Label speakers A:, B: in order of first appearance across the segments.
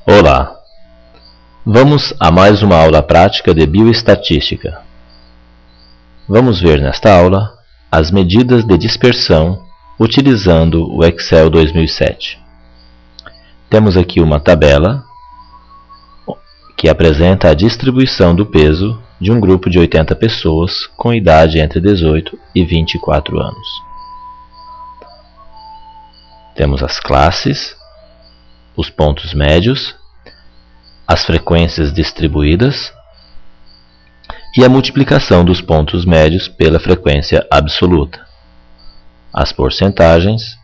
A: Olá! Vamos a mais uma aula prática de bioestatística. Vamos ver nesta aula as medidas de dispersão utilizando o Excel 2007. Temos aqui uma tabela que apresenta a distribuição do peso de um grupo de 80 pessoas com idade entre 18 e 24 anos. Temos as classes, os pontos médios, as frequências distribuídas e a multiplicação dos pontos médios pela frequência absoluta, as porcentagens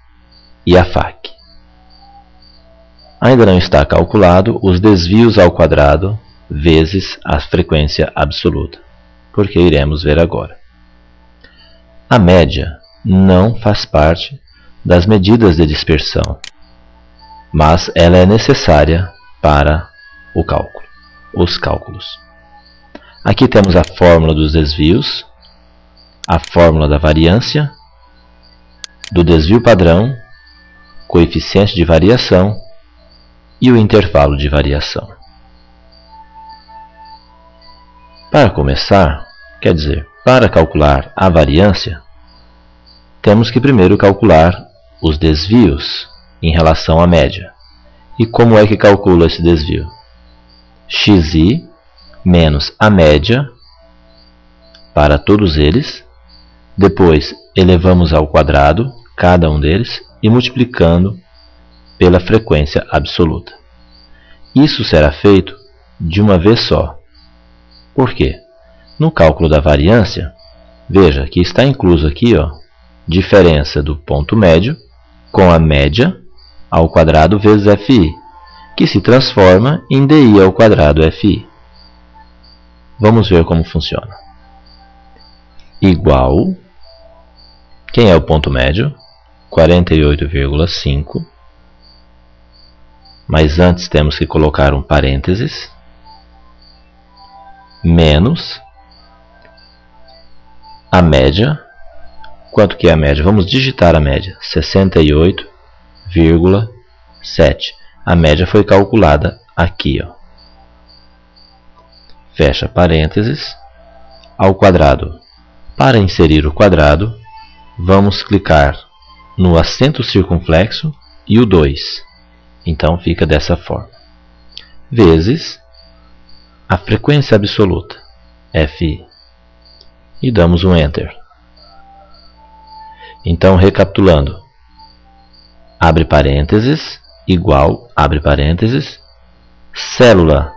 A: e a FAQ. Ainda não está calculado os desvios ao quadrado vezes a frequência absoluta, porque iremos ver agora. A média não faz parte das medidas de dispersão, mas ela é necessária para os cálculos. Aqui temos a fórmula dos desvios, a fórmula da variância, do desvio padrão, coeficiente de variação e o intervalo de variação. Para começar, para calcular a variância, temos que primeiro calcular os desvios em relação à média. E como é que calcula esse desvio? xi menos a média para todos eles, depois elevamos ao quadrado cada um deles e multiplicando pela frequência absoluta. Isso será feito de uma vez só. Por quê? No cálculo da variância, veja que está incluso aqui, diferença do ponto médio com a média ao quadrado vezes FI, que se transforma em DI ao quadrado FI. Vamos ver como funciona. Igual, quem é o ponto médio? 48,5. Mas antes temos que colocar um parênteses. Menos a média. Quanto que é a média? Vamos digitar a média. 68,7. A média foi calculada aqui. Fecha parênteses. Ao quadrado. Para inserir o quadrado, vamos clicar no acento circunflexo e o 2. Então fica dessa forma. Vezes a frequência absoluta, FI. E damos um Enter. Então, recapitulando. Abre parênteses, igual, abre parênteses, célula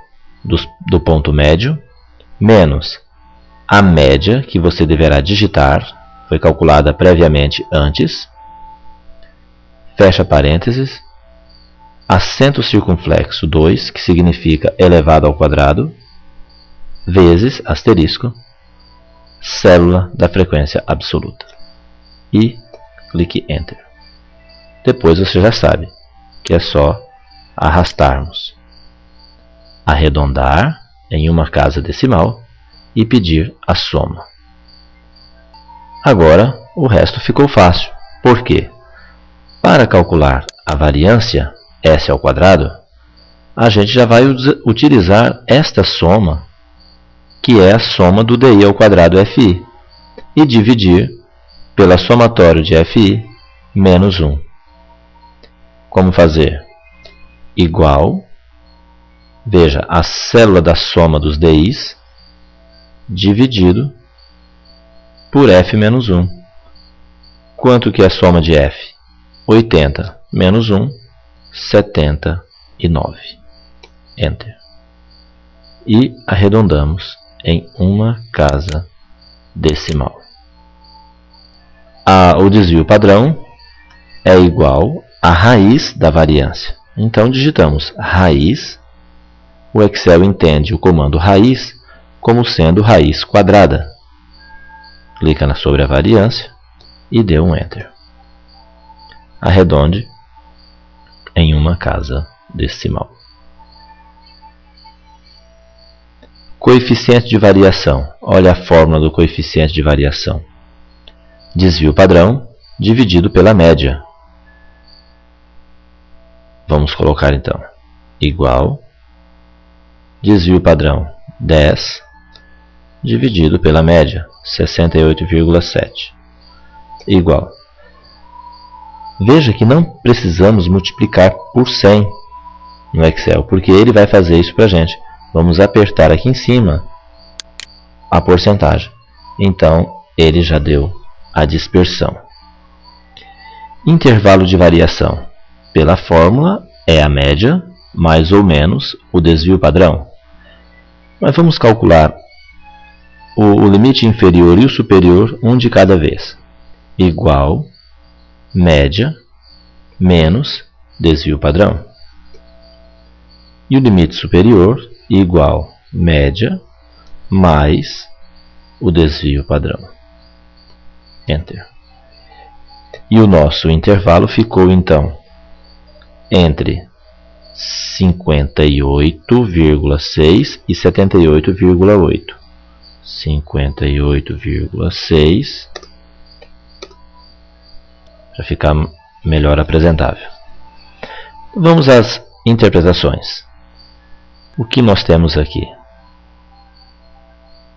A: do ponto médio, menos a média que você deverá digitar, foi calculada previamente antes, fecha parênteses, acento circunflexo 2, que significa elevado ao quadrado, vezes, asterisco, célula da frequência absoluta. E clique Enter. Depois você já sabe que é só arrastarmos, arredondar em uma casa decimal e pedir a soma. Agora o resto ficou fácil. Por quê? Para calcular a variância S ao quadrado, a gente já vai utilizar esta soma, que é a soma do DI ao quadrado FI, e dividir pela somatório de FI menos 1. Como fazer? Igual, veja, a célula da soma dos DIs dividido por F menos 1. Quanto que é a soma de F? 80 menos 1, 79. Enter. E arredondamos em uma casa decimal. O desvio padrão é igual à raiz da variância. Então digitamos raiz. O Excel entende o comando raiz como sendo raiz quadrada. Clica sobre a variância e dê um Enter. Arredonde em uma casa decimal. Coeficiente de variação. Olha a fórmula do coeficiente de variação. Desvio padrão dividido pela média. Vamos colocar então igual desvio padrão 10 dividido pela média 68,7 igual. Veja que não precisamos multiplicar por 100 no Excel, porque ele vai fazer isso para a gente. Vamos apertar aqui em cima a porcentagem. Então, ele já deu a dispersão. Intervalo de variação. Pela fórmula, é a média mais ou menos o desvio padrão. Mas vamos calcular o limite inferior e o superior, um de cada vez. Igual média menos desvio padrão. E o limite superior igual média mais o desvio padrão. Enter. E o nosso intervalo ficou, então, entre 58,6 e 78,8. 58,6 para ficar melhor apresentável. Vamos às interpretações. O que nós temos aqui?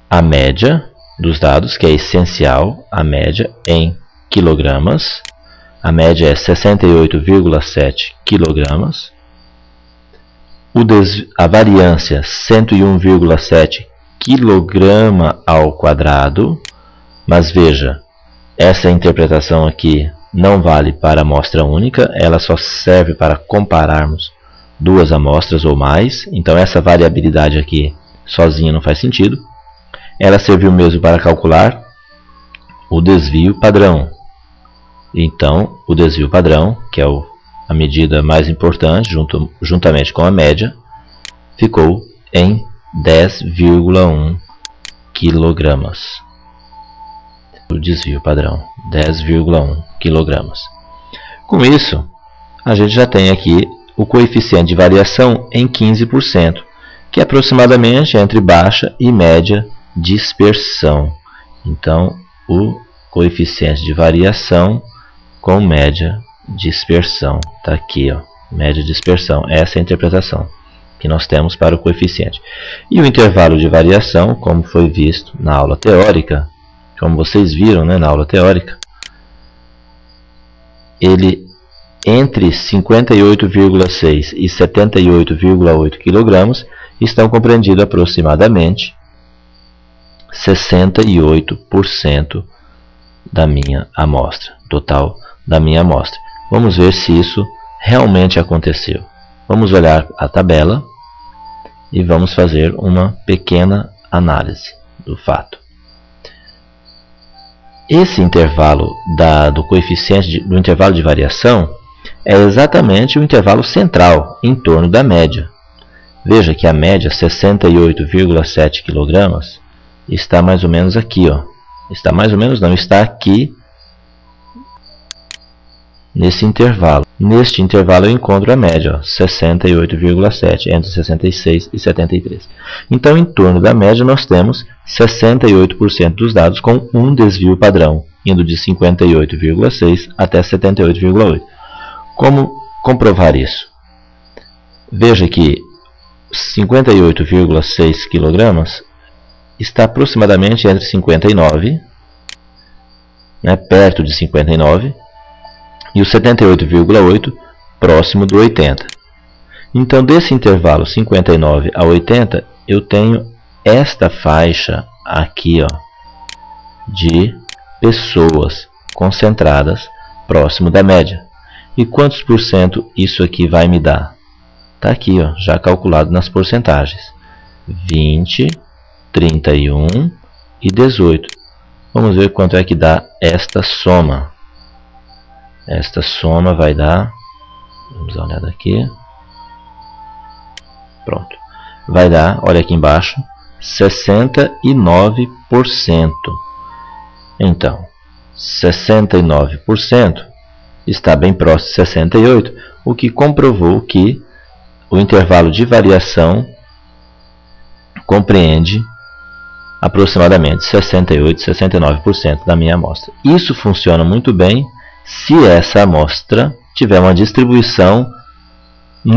A: A média dos dados, que é essencial, a média em quilogramas. A média é 68,7 quilogramas. A variância 101,7 quilograma ao quadrado. Mas veja, essa interpretação aqui não vale para amostra única, ela só serve para compararmos duas amostras ou mais. Então essa variabilidade aqui sozinha não faz sentido. Ela serviu mesmo para calcular o desvio padrão. Então, o desvio padrão, que é a medida mais importante, juntamente com a média, ficou em 10,1 quilogramas. O desvio padrão, 10,1 quilogramas. Com isso, a gente já tem aqui o coeficiente de variação em 15%, que é aproximadamente entre baixa e média dispersão. Então, o coeficiente de variação com média dispersão. Está aqui, ó, média dispersão. Essa é a interpretação que nós temos para o coeficiente. E o intervalo de variação, como foi visto na aula teórica, como vocês viram, né, na aula teórica, ele entre 58,6 e 78,8 kg estão compreendidos aproximadamente 68% da minha amostra, total da minha amostra. Vamos ver se isso realmente aconteceu. Vamos olhar a tabela e vamos fazer uma pequena análise do fato. Esse intervalo do coeficiente do intervalo de variação é exatamente o intervalo central, em torno da média. Veja que a média, 68,7 kg, está mais ou menos aqui, ó. Está mais ou menos não, está aqui nesse intervalo. Neste intervalo eu encontro a média, 68,7, entre 66 e 73. Então, em torno da média, nós temos 68% dos dados com um desvio padrão, indo de 58,6 até 78,8. Como comprovar isso? Veja que 58,6 kg está aproximadamente entre 59, né, perto de 59, e o 78,8 próximo do 80. Então, desse intervalo 59 a 80, eu tenho esta faixa aqui, ó, de pessoas concentradas próximo da média. E quantos por cento isso aqui vai me dar? Está aqui, ó, já calculado nas porcentagens. 20, 31 e 18. Vamos ver quanto é que dá esta soma. Esta soma vai dar, vamos dar uma olhada aqui. Pronto. Vai dar, olha aqui embaixo, 69%. Então, 69% está bem próximo de 68%, o que comprovou que o intervalo de variação compreende aproximadamente 68, 69% da minha amostra. Isso funciona muito bem se essa amostra tiver uma distribuição